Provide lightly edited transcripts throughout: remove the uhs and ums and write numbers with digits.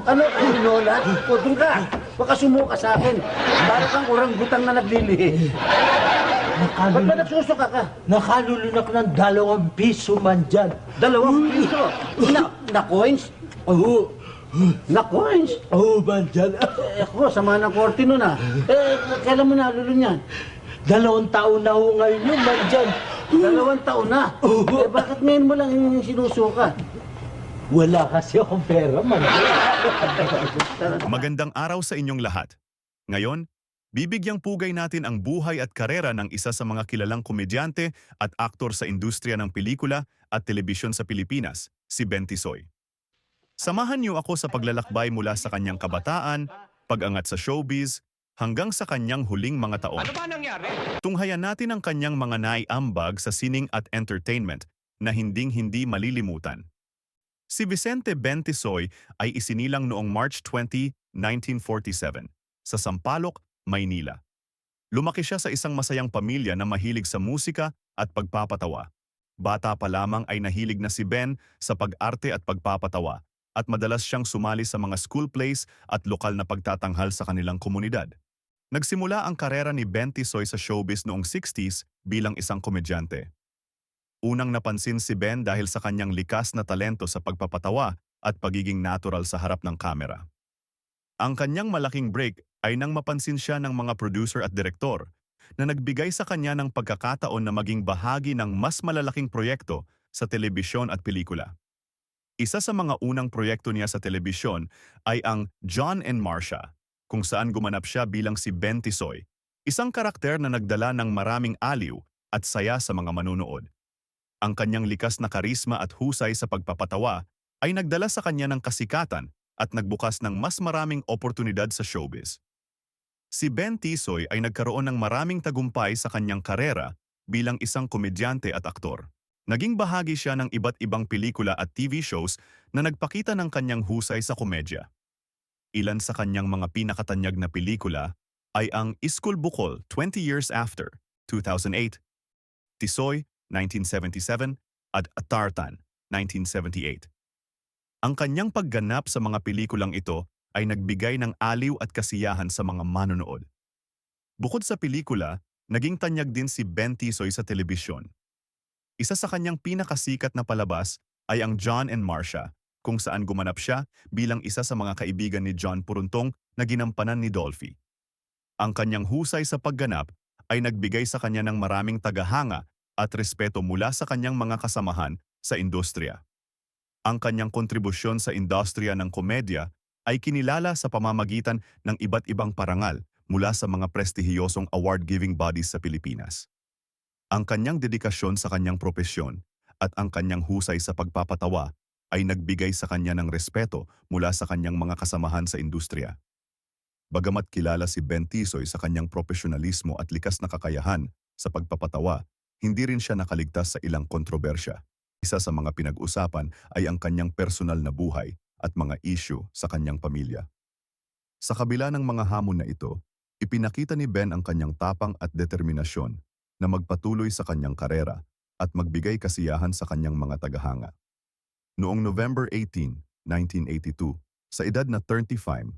Ano, Lola? O, doon ka. Baka sumuka sa akin. Para kang oranggutan na naglilihi. Ba't ba nagsusuka ka? Nakalulunak ng 2 piso man dyan. 2 piso. Na coins? Oo. Na coins? Oo man dyan. Ako, sama ng korte nun ah. Kailan mo nalulun yan? 2 taon na ho ngayon yun man dyan. 2 taon na. Bakit ngayon mo lang yung sinusuka? Wala kasi akong pera man. Magandang araw sa inyong lahat. Ngayon, bibigyang pugay natin ang buhay at karera ng isa sa mga kilalang komedyante at aktor sa industriya ng pelikula at telebisyon sa Pilipinas, si Ben Tisoy. Samahan niyo ako sa paglalakbay mula sa kanyang kabataan, pag-angat sa showbiz, hanggang sa kanyang huling mga taon. Ano ba nangyari? Tunghayan natin ang kanyang mga naiambag sa sining at entertainment na hinding-hindi malilimutan. Si Vicente Ben Tisoy ay isinilang noong March 20, 1947, sa Sampaloc, Maynila. Lumaki siya sa isang masayang pamilya na mahilig sa musika at pagpapatawa. Bata pa lamang ay nahilig na si Ben sa pag-arte at pagpapatawa at madalas siyang sumali sa mga school plays at lokal na pagtatanghal sa kanilang komunidad. Nagsimula ang karera ni Ben Tisoy sa showbiz noong 60s bilang isang komedyante. Unang napansin si Ben dahil sa kanyang likas na talento sa pagpapatawa at pagiging natural sa harap ng kamera. Ang kanyang malaking break ay nang mapansin siya ng mga producer at direktor na nagbigay sa kanya ng pagkakataon na maging bahagi ng mas malalaking proyekto sa telebisyon at pelikula. Isa sa mga unang proyekto niya sa telebisyon ay ang John and Marcia, kung saan gumanap siya bilang si Ben Tisoy, isang karakter na nagdala ng maraming aliw at saya sa mga manunood. Ang kanyang likas na karisma at husay sa pagpapatawa ay nagdala sa kanya ng kasikatan at nagbukas ng mas maraming oportunidad sa showbiz. Si Ben Tisoy ay nagkaroon ng maraming tagumpay sa kanyang karera bilang isang komedyante at aktor. Naging bahagi siya ng iba't ibang pelikula at TV shows na nagpakita ng kanyang husay sa komedya. Ilan sa kanyang mga pinakatanyag na pelikula ay ang Iskul Bukol 20 Years After, 2008, Tisoy, 1977, at Atartan, 1978. Ang kanyang pagganap sa mga pelikulang ito ay nagbigay ng aliw at kasiyahan sa mga manonood. Bukod sa pelikula, naging tanyag din si Ben Tisoy sa telebisyon. Isa sa kanyang pinakasikat na palabas ay ang John and Marcia, kung saan gumanap siya bilang isa sa mga kaibigan ni John Puruntong na ginampanan ni Dolphy. Ang kanyang husay sa pagganap ay nagbigay sa kanya ng maraming tagahanga at respeto mula sa kanyang mga kasamahan sa industriya. Ang kanyang kontribusyon sa industriya ng komedya ay kinilala sa pamamagitan ng iba't ibang parangal mula sa mga prestihiyosong award-giving bodies sa Pilipinas. Ang kanyang dedikasyon sa kanyang propesyon at ang kanyang husay sa pagpapatawa ay nagbigay sa kanya ng respeto mula sa kanyang mga kasamahan sa industriya. Bagamat kilala si Ben Tisoy sa kanyang profesionalismo at likas na kakayahan sa pagpapatawa, hindi rin siya nakaligtas sa ilang kontrobersya. Isa sa mga pinag-usapan ay ang kanyang personal na buhay at mga issue sa kanyang pamilya. Sa kabila ng mga hamon na ito, ipinakita ni Ben ang kanyang tapang at determinasyon na magpatuloy sa kanyang karera at magbigay kasiyahan sa kanyang mga tagahanga. Noong November 18, 1982, sa edad na 35,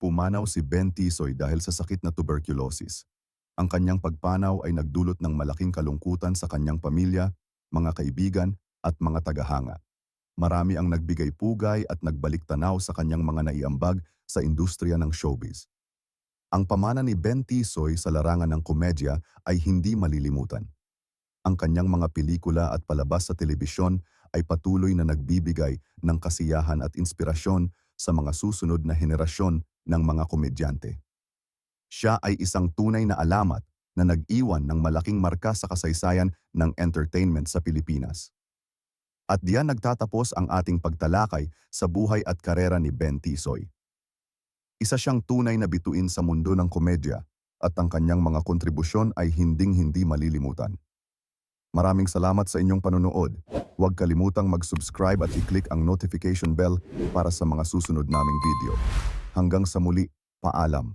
pumanaw si Ben Tisoy dahil sa sakit na tuberculosis. Ang kanyang pagpanaw ay nagdulot ng malaking kalungkutan sa kanyang pamilya, mga kaibigan at mga tagahanga. Marami ang nagbigay pugay at nagbalik tanaw sa kanyang mga naiambag sa industriya ng showbiz. Ang pamana ni Ben Tisoy sa larangan ng komedya ay hindi malilimutan. Ang kanyang mga pelikula at palabas sa telebisyon ay patuloy na nagbibigay ng kasiyahan at inspirasyon sa mga susunod na henerasyon ng mga komedyante. Siya ay isang tunay na alamat na nag-iwan ng malaking marka sa kasaysayan ng entertainment sa Pilipinas. At diyan nagtatapos ang ating pagtalakay sa buhay at karera ni Ben Tisoy. Isa siyang tunay na bituin sa mundo ng komedya at ang kanyang mga kontribusyon ay hinding-hindi malilimutan. Maraming salamat sa inyong panunood. Huwag kalimutang mag-subscribe at i-click ang notification bell para sa mga susunod naming video. Hanggang sa muli, paalam.